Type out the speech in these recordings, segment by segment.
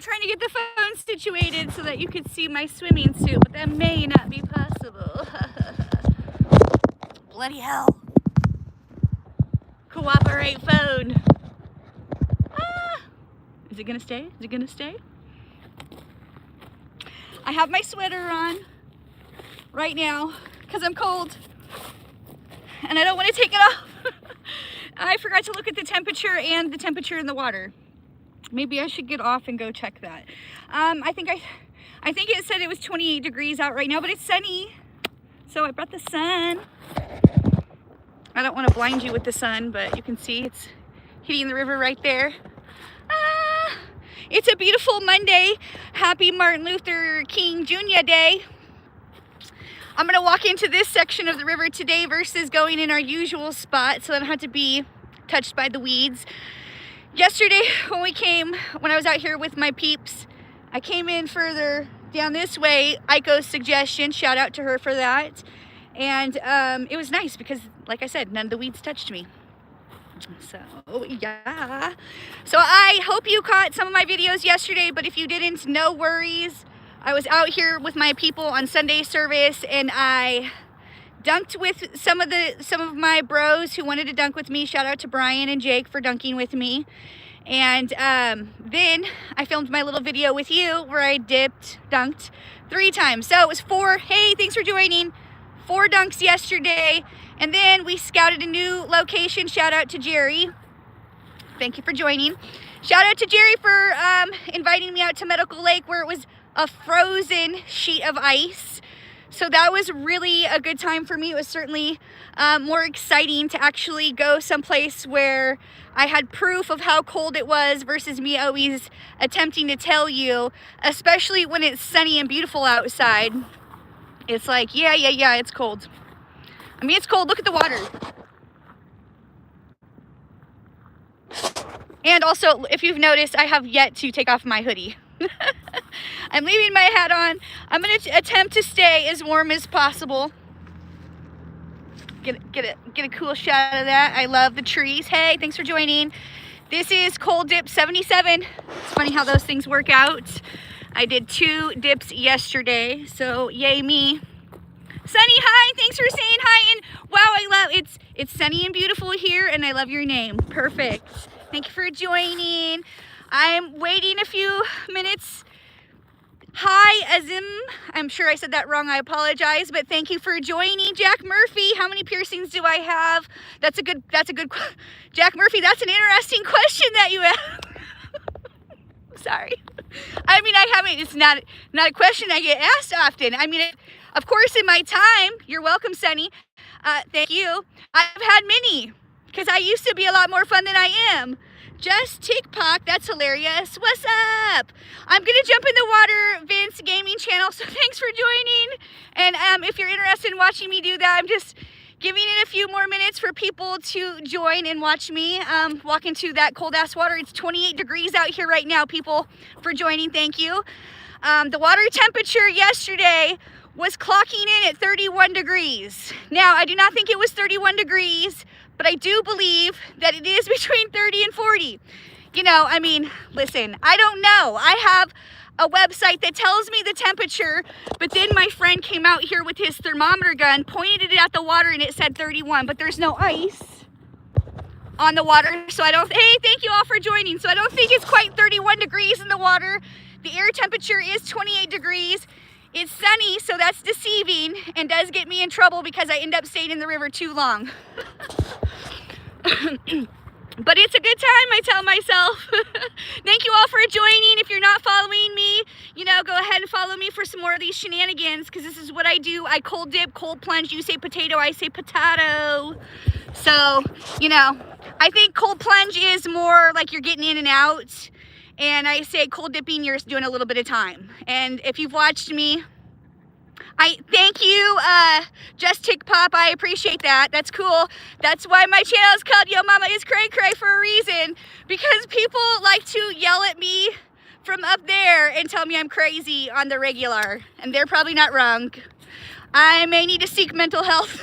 trying to get the phone situated so that you could see my swimming suit, but that may not be possible. Bloody hell. Cooperate phone. Ah. Is it gonna stay? Is it gonna stay? I have my sweater on right now because I'm cold and I don't want to take it off. I forgot to look at the temperature and the temperature in the water. Maybe I should get off and go check that. I think it said it was 28 degrees out right now, but it's sunny. So I brought the sun. I don't want to blind you with the sun, but you can see it's hitting the river right there. Ah, it's a beautiful Monday. Happy Martin Luther King Jr. Day. I'm going to walk into this section of the river today versus going in our usual spot so I don't have to be touched by the weeds. Yesterday when I was out here with my peeps, I came in further down this way. Aiko's suggestion, shout out to her for that. And it was nice because, like I said, none of the weeds touched me. So, yeah. So I hope you caught some of my videos yesterday, but if you didn't, no worries. I was out here with my people on Sunday service and I dunked with some of my bros who wanted to dunk with me. Shout out to Brian and Jake for dunking with me. And then I filmed my little video with you where I dunked 3 times. So it was 4. Hey, thanks for joining. 4 dunks yesterday. And then we scouted a new location. Shout out to Jerry. Thank you for joining. Shout out to Jerry for inviting me out to Medical Lake where it was a frozen sheet of ice. So that was really a good time for me. It was certainly more exciting to actually go someplace where I had proof of how cold it was versus me always attempting to tell you, especially when it's sunny and beautiful outside. It's like, yeah, it's cold. I mean, it's cold. Look at the water. And also, if you've noticed, I have yet to take off my hoodie. I'm leaving my hat on. I'm going to attempt to stay as warm as possible. Get a cool shot of that. I love the trees. Hey, thanks for joining. This is cold dip 77. It's funny how those things work out. I did 2 dips yesterday, so yay me. Sunny, hi, thanks for saying hi. And wow, I love it's sunny and beautiful here, and I love your name. Perfect. Thank you for joining. I'm waiting a few minutes. Hi, Azim. I'm sure I said that wrong. I apologize, but thank you for joining. Jack Murphy, how many piercings do I have? That's a good Jack Murphy, that's an interesting question that you asked. Sorry. I mean, I haven't, it's not a question I get asked often. I mean, of course, in my time, you're welcome, Sunny. Thank you. I've had many, because I used to be a lot more fun than I am. Just TikTok, that's hilarious. What's up? I'm gonna jump in the water, Vince Gaming Channel, so thanks for joining. And if you're interested in watching me do that, I'm just giving it a few more minutes for people to join and watch me walk into that cold ass water. It's 28 degrees out here right now, people, for joining, thank you. The water temperature yesterday was clocking in at 31 degrees. Now, I do not think it was 31 degrees, but I do believe that it is between 30 and 40. You know, I mean, listen, I don't know. I have a website that tells me the temperature, but then my friend came out here with his thermometer gun, pointed it at the water, and it said 31, but there's no ice on the water, so I don't, hey, thank you all for joining. So I don't think it's quite 31 degrees in the water. The air temperature is 28 degrees. It's sunny, so that's deceiving and does get me in trouble because I end up staying in the river too long. But it's a good time, I tell myself. Thank you all for joining. If you're not following me, you know, go ahead and follow me for some more of these shenanigans, because this is what I do. I cold dip, cold plunge. You say potato, I say potato. So, you know, I think cold plunge is more like you're getting in and out. And I say cold dipping, you're doing a little bit of time. And if you've watched me, I thank you, Just Tick Pop. I appreciate that. That's cool. That's why my channel is called YoMamaiscraycray for a reason. Because people like to yell at me from up there and tell me I'm crazy on the regular. And they're probably not wrong. I may need to seek mental health.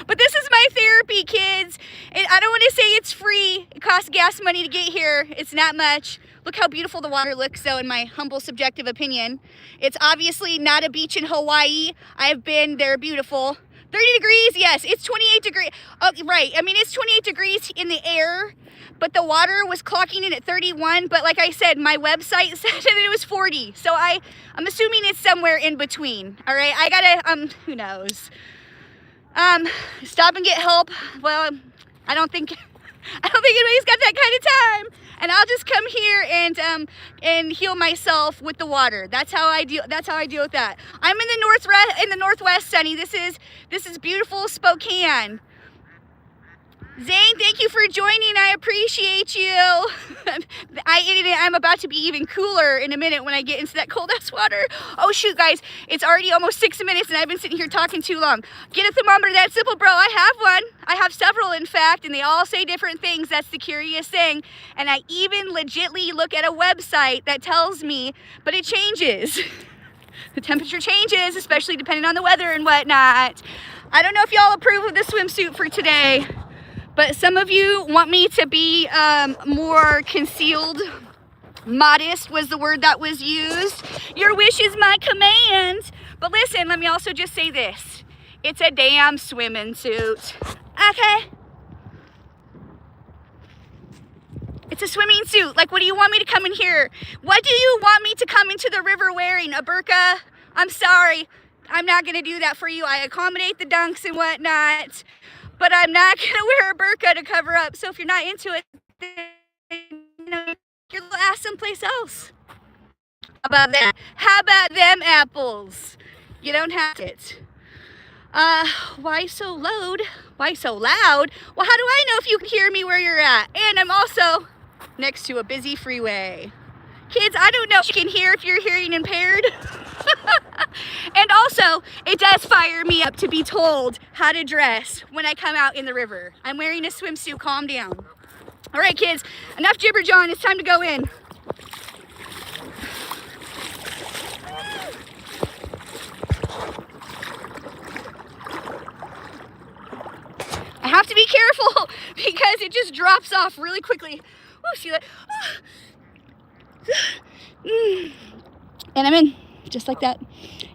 But this is my therapy, kids. And I don't want to say it's free. It costs gas money to get here. It's not much. Look how beautiful the water looks, though, in my humble subjective opinion. It's obviously not a beach in Hawaii. I have been. They're beautiful. 30 degrees, yes, it's 28 degrees. Oh, right, I mean, it's 28 degrees in the air, but the water was clocking in at 31. But like I said, my website said that it was 40. So I'm assuming it's somewhere in between. All right, I gotta, who knows? Stop and get help. Well, I don't think anybody's got that kind of time. And I'll just come here and heal myself with the water. That's how I deal with that. I'm in the northwest, Sunny. This is beautiful Spokane. Zane, thank you for joining. I appreciate you. I'm about to be even cooler in a minute when I get into that cold ass water. Oh shoot, guys, it's already almost 6 minutes and I've been sitting here talking too long. Get a thermometer that simple, bro. I have one. I have several, in fact, and they all say different things. That's the curious thing. And I even legitly look at a website that tells me, but it changes. The temperature changes, especially depending on the weather and whatnot. I don't know if y'all approve of the swimsuit for today, but some of you want me to be more concealed. Modest was the word that was used. Your wish is my command. But listen, let me also just say this. It's a damn swimming suit. Okay? It's a swimming suit. Like, what do you want me to come in here? What do you want me to come into the river wearing? A burqa? I'm sorry. I'm not going to do that for you. I accommodate the dunks and whatnot. But I'm not going to wear a burqa to cover up. So if you're not into it, then, you know, you'll ask someplace else. About that. How about them apples? You don't have it. Why so loud? Why so loud? Well, how do I know if you can hear me where you're at? And I'm also next to a busy freeway. Kids, I don't know if you can hear if you're hearing impaired. And also, it does fire me up to be told how to dress when I come out in the river. I'm wearing a swimsuit, calm down. All right, kids, enough jibber John, it's time to go in. I have to be careful because it just drops off really quickly. Oh, see that? And I'm in, just like that.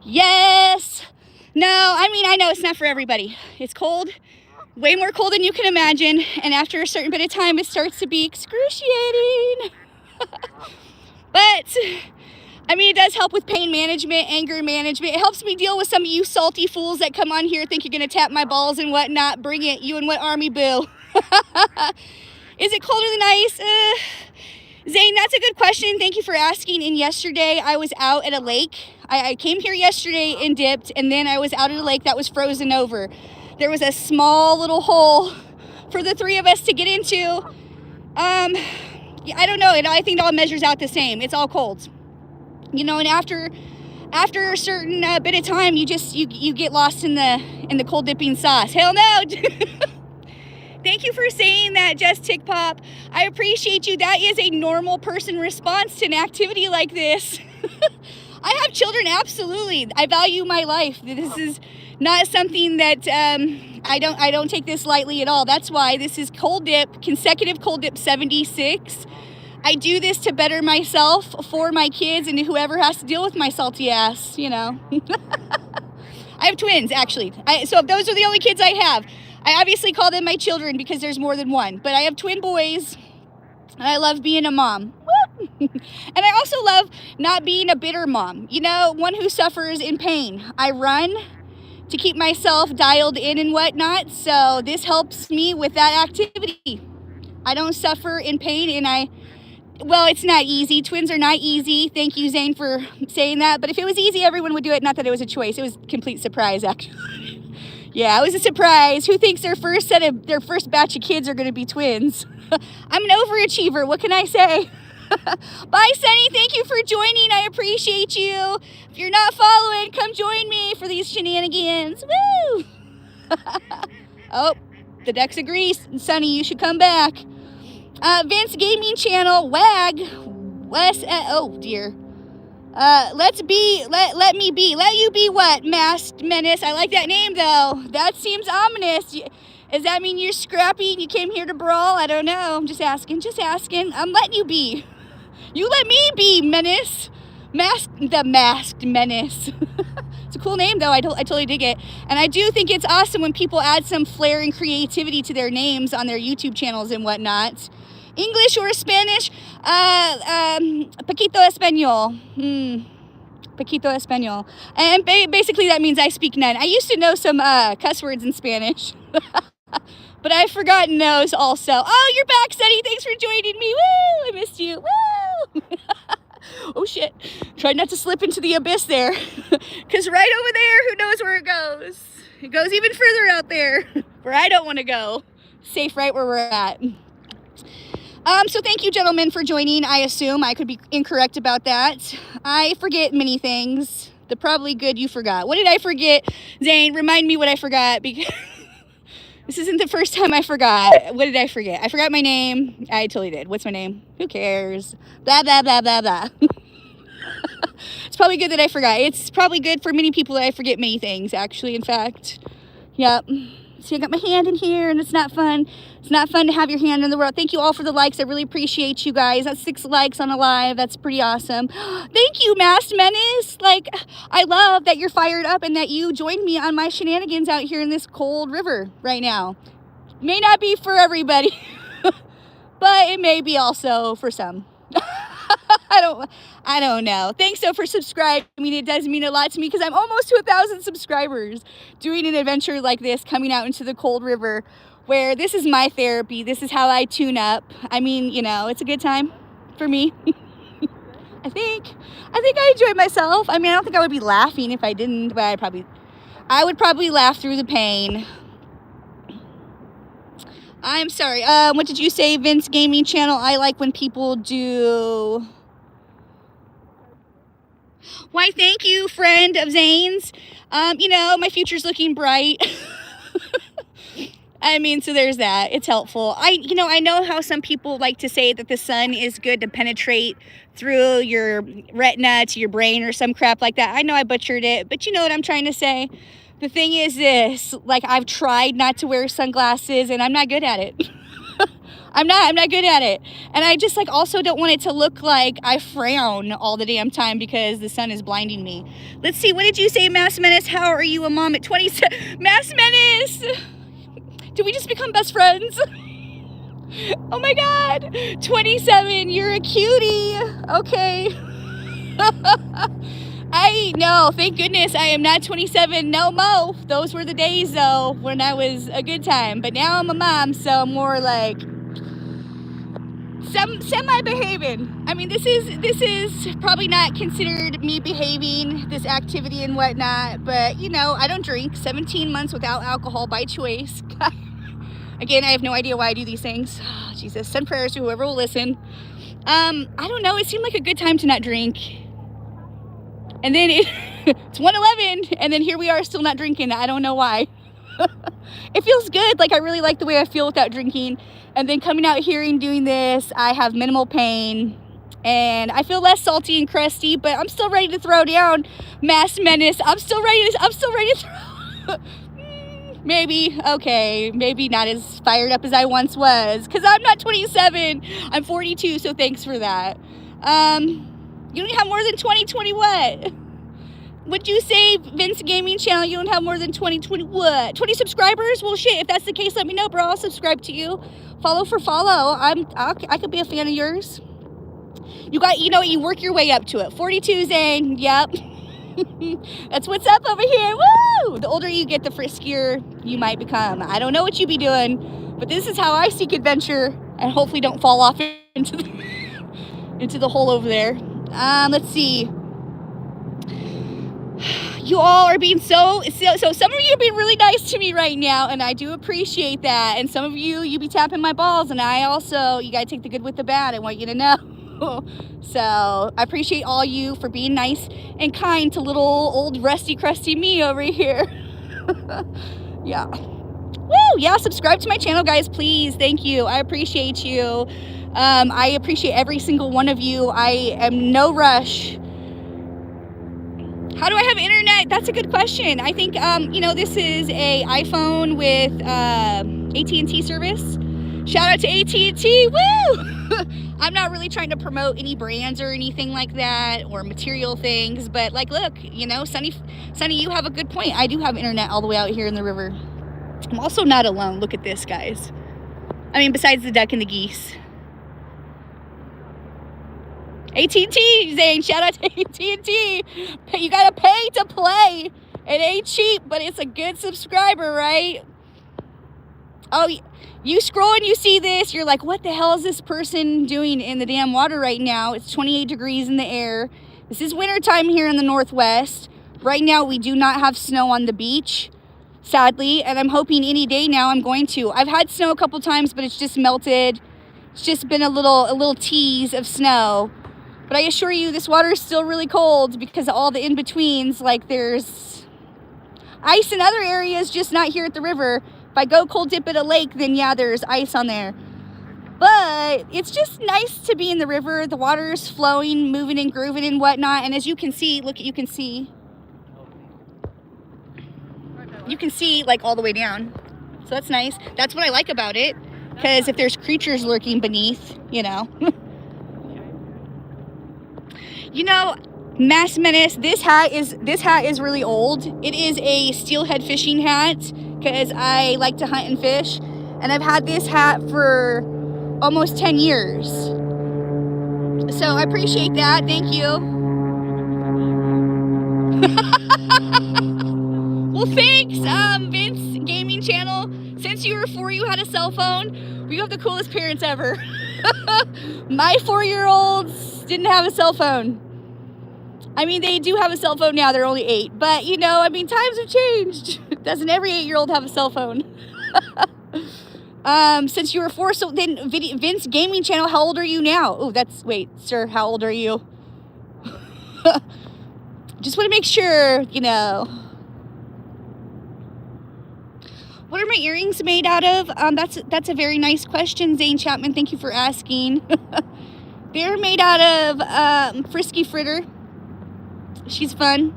Yes. No, I mean, I know it's not for everybody. It's cold, way more cold than you can imagine. And after a certain bit of time, it starts to be excruciating. But, I mean, it does help with pain management, anger management. It helps me deal with some of you salty fools that come on here, think you're going to tap my balls and whatnot. Bring it, you and what army boo. Is it colder than ice? Zane, that's a good question. Thank you for asking. And yesterday, I was out at a lake. I came here yesterday and dipped, and then I was out at a lake that was frozen over. There was a small little hole for the three of us to get into. Yeah, I don't know. I think it all measures out the same. It's all cold. You know, and after a certain bit of time, you get lost in the cold dipping sauce. Hell no. Thank you for saying that, Just Tick Pop. I appreciate you. That is a normal person response to an activity like this. I have children, absolutely. I value my life. This is not something that I don't take this lightly at all. That's why this is cold dip, consecutive cold dip 76. I do this to better myself, for my kids, and whoever has to deal with my salty ass, you know. I have twins, actually. So if those are the only kids I have. I obviously call them my children because there's more than one. But I have twin boys, and I love being a mom. And I also love not being a bitter mom. You know, one who suffers in pain. I run to keep myself dialed in and whatnot, so this helps me with that activity. I don't suffer in pain, and well, it's not easy. Twins are not easy. Thank you, Zane, for saying that. But if it was easy, everyone would do it. Not that it was a choice. It was a complete surprise, actually. Yeah, it was a surprise. Who thinks their first batch of kids are going to be twins? I'm an overachiever. What can I say? Bye, Sunny. Thank you for joining. I appreciate you. If you're not following, come join me for these shenanigans. Woo! Oh, the decks agree. Sunny, you should come back. Vince Gaming Channel, WAG, Wes, oh dear. Let me be. Let you be what? Masked Menace. I like that name though. That seems ominous. Does that mean you're scrappy and you came here to brawl? I don't know. I'm just asking. I'm letting you be. You let me be Menace. The Masked Menace. It's a cool name, though. I totally dig it. And I do think it's awesome when people add some flair and creativity to their names on their YouTube channels and whatnot. English or Spanish? Poquito Español. Poquito Español. And basically that means I speak none. I used to know some cuss words in Spanish. But I've forgotten those also. Oh, you're back, Sunny. Thanks for joining me. Woo! I missed you. Woo! Oh, shit. Try not to slip into the abyss there. Because right over there, who knows where it goes? It goes even further out there where I don't want to go. Safe right where we're at. So thank you, gentlemen, for joining. I assume I could be incorrect about that. I forget many things. The probably good you forgot. What did I forget? Zane, remind me what I forgot, because this isn't the first time I forgot. What did I forget? I forgot my name. I totally did. What's my name? Who cares? Blah, blah, blah, blah, blah. It's probably good that I forgot. It's probably good for many people that I forget many things, actually, in fact. Yep. See, I got my hand in here, and it's not fun. It's not fun to have your hand in the world. Thank you all for the likes. I really appreciate you guys. That's 6 likes on a live. That's pretty awesome. Thank you, Masked Menace. Like, I love that you're fired up and that you joined me on my shenanigans out here in this cold river right now. May not be for everybody, but it may be also for some. I don't know. Thanks though for subscribing. I mean, it does mean a lot to me because I'm almost to 1,000 subscribers doing an adventure like this, coming out into the cold river where this is my therapy. This is how I tune up. I mean, you know, it's a good time for me. I think I enjoyed myself. I mean, I don't think I would be laughing if I didn't, but I would probably laugh through the pain. I'm sorry. What did you say, Vince Gaming Channel? I like when people do... Why, thank you, friend of Zane's. You know, my future's looking bright. I mean, so there's that. It's helpful. I know how some people like to say that the sun is good to penetrate through your retina to your brain or some crap like that. I know I butchered it, but you know what I'm trying to say? The thing is this, like, I've tried not to wear sunglasses and I'm not good at it. I'm not good at it. And I just, like, also don't want it to look like I frown all the damn time because the sun is blinding me. Let's see, what did you say, Masked Menace? How are you a mom at 27? Masked Menace! Did we just become best friends? Oh my God, 27, you're a cutie. Okay. I know, thank goodness I am not 27 no more. Those were the days though when I was a good time. But now I'm a mom, so I'm more like semi-behaving. I mean, this is probably not considered me behaving, this activity and whatnot, but you know, I don't drink. 17 months without alcohol by choice. Again, I have no idea why I do these things. Oh, Jesus, send prayers to whoever will listen. I don't know, it seemed like a good time to not drink. And then it's 1:11, and then here we are still not drinking. I don't know why. It feels good. Like, I really like the way I feel without drinking. And then coming out here and doing this, I have minimal pain. And I feel less salty and crusty, but I'm still ready to throw down, Masked Menace. I'm still ready to throw. Maybe, okay, maybe not as fired up as I once was. Because I'm not 27. I'm 42, so thanks for that. You don't have more than 20 what? Would you say, Vince Gaming Channel, you don't have more than 20 what? 20 subscribers? Well, shit, if that's the case, let me know, bro. I'll subscribe to you. Follow for follow. I could be a fan of yours. You work your way up to it. 42, Zane. Yep. That's what's up over here. Woo! The older you get, the friskier you might become. I don't know what you be doing, but this is how I seek adventure and hopefully don't fall off into the hole over there. Let's see. You all are being so some of you are being really nice to me right now, and I do appreciate that. And some of you be tapping my balls, and I also, you gotta take the good with the bad. I want you to know. So I appreciate all you for being nice and kind to little old rusty crusty me over here. Yeah. Woo! Yeah, subscribe to my channel, guys, please. Thank you. I appreciate you. I appreciate every single one of you. I am no rush. How do I have internet? That's a good question. I think, this is a iPhone with AT&T service. Shout out to AT&T. Woo! I'm not really trying to promote any brands or anything like that, or material things, but like, look, you know, Sunny, you have a good point. I do have internet all the way out here in the river. I'm also not alone. Look at this, guys. I mean, besides the duck and the geese. AT&T, Zane, shout out to AT&T. You gotta pay to play. It ain't cheap, but it's a good subscriber, right? Oh, you scroll and you see this, you're like, what the hell is this person doing in the damn water right now? It's 28 degrees in the air. This is winter time here in the Northwest. Right now, we do not have snow on the beach, sadly, and I'm hoping any day now I'm going to. I've had snow a couple times, but it's just melted. It's just been a little tease of snow. But I assure you, this water is still really cold because of all the in-betweens. Like, there's ice in other areas, just not here at the river. If I go cold dip at a lake, then yeah, there's ice on there. But it's just nice to be in the river. The water is flowing, moving and grooving and whatnot. And as you can see, look, you can see like all the way down. So that's nice. That's what I like about it. Because if there's creatures lurking beneath, you know. You know, Mass Menace, this hat is really old. It is a steelhead fishing hat because I like to hunt and fish. And I've had this hat for almost 10 years. So I appreciate that. Thank you. Well, thanks, Vince Gaming Channel. Since you were 4, you had a cell phone. We have the coolest parents ever. My 4-year-olds didn't have a cell phone. I mean, they do have a cell phone now. They're only 8. But, you know, I mean, times have changed. Doesn't every 8-year-old have a cell phone? Since you were 4, so then Vince Gaming Channel, how old are you now? Oh, wait, sir, how old are you? Just want to make sure, you know. What are my earrings made out of? That's a very nice question, Zane Chapman. Thank you for asking. They're made out of Frisky Fritter. She's fun.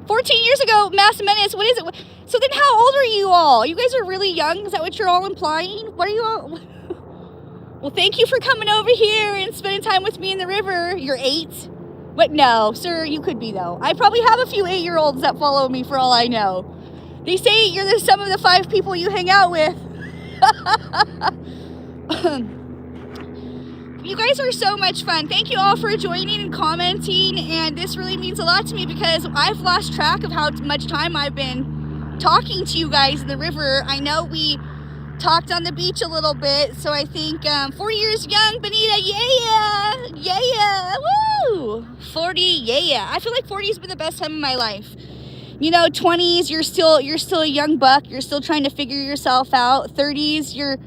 14 years ago, Mass Menace, what is it? So then how old are you all? You guys are really young? Is that what you're all implying? What are you all? Well, thank you for coming over here and spending time with me in the river. You're 8? What? No, sir, you could be, though. I probably have a few 8-year-olds that follow me for all I know. They say you're the sum of the 5 people you hang out with. You guys are so much fun. Thank you all for joining and commenting, and this really means a lot to me because I've lost track of how much time I've been talking to you guys in the river. I know we talked on the beach a little bit, so I think 40 years young, Benita, yeah, woo! 40, yeah. I feel like 40 has been the best time of my life. You know, 20s, you're still a young buck. You're still trying to figure yourself out. 30s, you're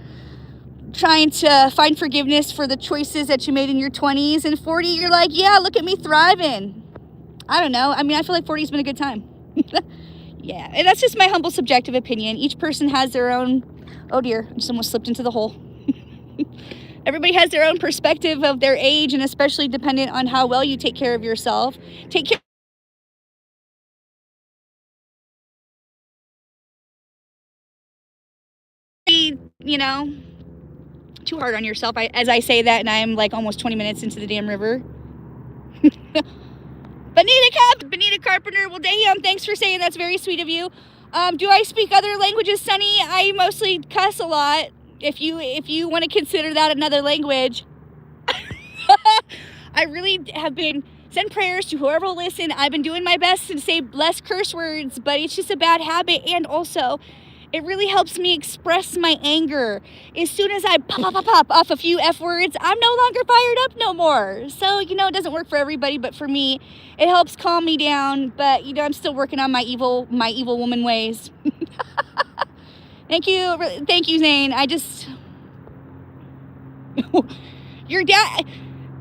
trying to find forgiveness for the choices that you made in your 20s. And 40, you're like, yeah, look at me thriving. I don't know. I mean, I feel like 40 has been a good time. Yeah, and that's just my humble subjective opinion. Each person has their own, oh dear, I just almost slipped into the hole. Everybody has their own perspective of their age, and especially dependent on how well you take care of yourself. Take care. You know, too hard on yourself. As I say that, and I'm like almost 20 minutes into the damn river. Benita Carpenter, well, damn, thanks for saying that's very sweet of you. Do I speak other languages, Sunny? I mostly cuss a lot. If you want to consider that another language. I really have been, send prayers to whoever will listen. I've been doing my best to say less curse words, but it's just a bad habit. And also, it really helps me express my anger. As soon as I pop off a few F words, I'm no longer fired up no more. So, you know, it doesn't work for everybody, but for me, it helps calm me down. But, you know, I'm still working on my evil woman ways. Thank you, Zane. Your dad,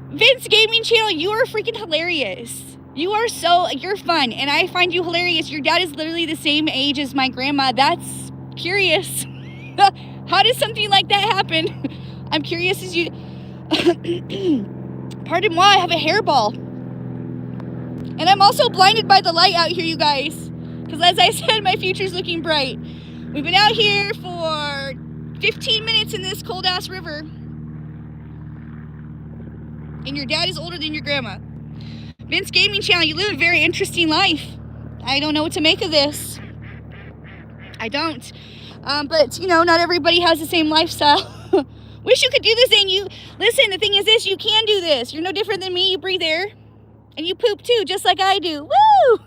Vince Gaming Channel, you are freaking hilarious. You're fun, and I find you hilarious. Your dad is literally the same age as my grandma. That's curious. How does something like that happen? I'm curious as you... Pardon moi, I have a hairball. And I'm also blinded by the light out here, you guys. Because as I said, my future's looking bright. We've been out here for 15 minutes in this cold ass river. And your dad is older than your grandma. Vince Gaming Channel, you live a very interesting life. I don't know what to make of this. I don't. But, you know, not everybody has the same lifestyle. Wish you could do this thing. Listen, the thing is this, you can do this. You're no different than me. You breathe air. And you poop too, just like I do. Woo!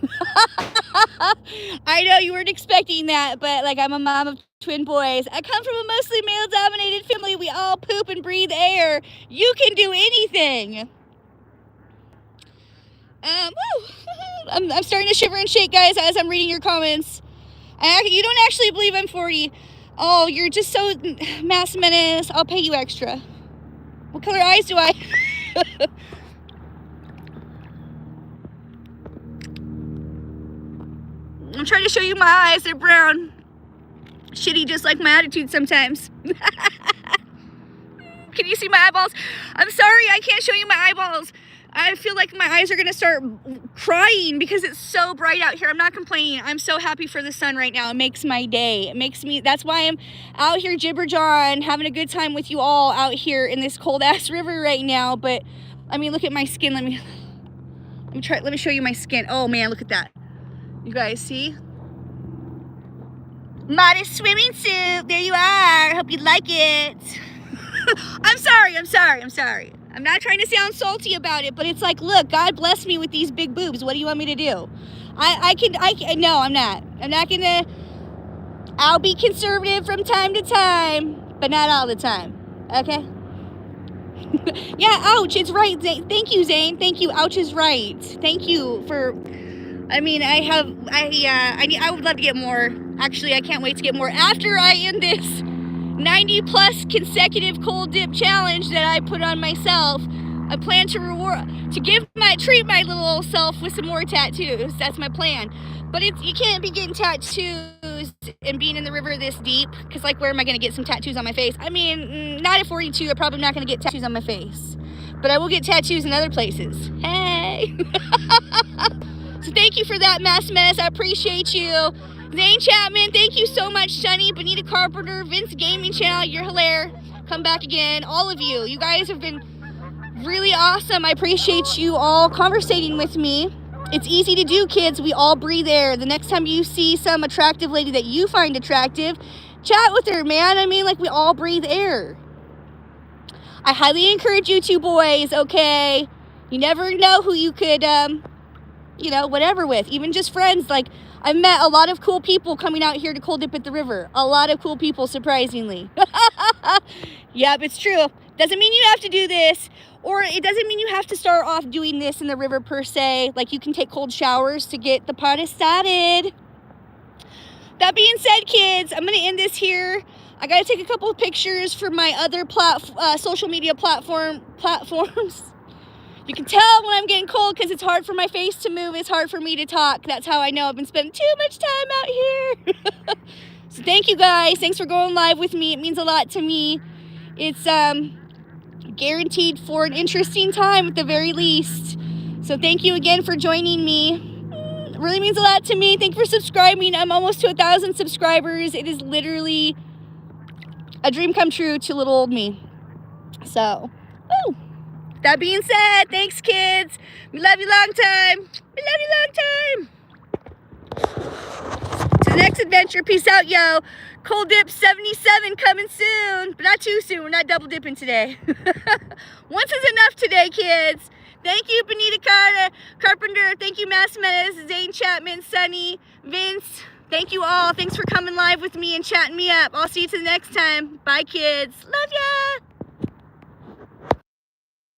I know you weren't expecting that, but like I'm a mom of twin boys. I come from a mostly male-dominated family. We all poop and breathe air. You can do anything. Woo! I'm starting to shiver and shake, guys, as I'm reading your comments. You don't actually believe I'm 40. Oh, you're just so mass menace. I'll pay you extra. What color eyes do I? I'm trying to show you my eyes. They're brown. Shitty, just like my attitude sometimes. Can you see my eyeballs? I'm sorry, I can't show you my eyeballs. I feel like my eyes are gonna start crying because it's so bright out here. I'm not complaining. I'm so happy for the sun right now. It makes my day. It makes me, that's why I'm out here jibber-jawing, having a good time with you all out here in this cold ass river right now. But I mean, look at my skin. Let me show you my skin. Oh man, look at that. You guys see? Modest swimming suit. There you are. Hope you like it. I'm sorry. I'm not trying to sound salty about it, but it's like, look, God bless me with these big boobs. What do you want me to do? No, I'm not. I'm not gonna, I'll be conservative from time to time, but not all the time, okay? Yeah, ouch, it's right. Thank you, Zane. Thank you, ouch is right. Thank you for, I mean, I would love to get more. Actually, I can't wait to get more after I end this 90 plus consecutive cold dip challenge that I put on myself. I plan to treat my little self with some more tattoos. That's my plan. But you can't be getting tattoos and being in the river this deep, because like, where am I going to get some tattoos on my face? I mean, not at 42. I'm probably not going to get tattoos on my face, but I will get tattoos in other places. Hey. So thank you for that, Mass Menace. I appreciate you. Zane Chapman, thank you so much. Sunny, Bonita Carpenter, Vince Gaming Channel, you're hilarious. Come back again. All of you. You guys have been really awesome. I appreciate you all conversating with me. It's easy to do, kids. We all breathe air. The next time you see some attractive lady that you find attractive, chat with her, man. I mean, like, we all breathe air. I highly encourage you two boys, okay? You never know who you could, you know, whatever with. Even just friends. Like, I've met a lot of cool people coming out here to cold dip at the river. A lot of cool people, surprisingly. Yep, it's true. Doesn't mean you have to do this. Or it doesn't mean you have to start off doing this in the river per se. Like, you can take cold showers to get the party started. That being said, kids, I'm going to end this here. I got to take a couple of pictures for my other social media platforms. You can tell when I'm getting cold because it's hard for my face to move. It's hard for me to talk. That's how I know I've been spending too much time out here. So thank you guys. Thanks for going live with me. It means a lot to me. It's guaranteed for an interesting time at the very least. So thank you again for joining me. It really means a lot to me. Thank you for subscribing. I'm almost to 1,000 subscribers. It is literally a dream come true to little old me. So, woo. That being said, thanks, kids. We love you long time. We love you long time. To the next adventure. Peace out, yo. Cold dip 77 coming soon. But not too soon. We're not double dipping today. Once is enough today, kids. Thank you, Bonita Carpenter. Thank you, Mass Menace, Zane Chapman, Sunny, Vince. Thank you all. Thanks for coming live with me and chatting me up. I'll see you to the next time. Bye, kids. Love ya.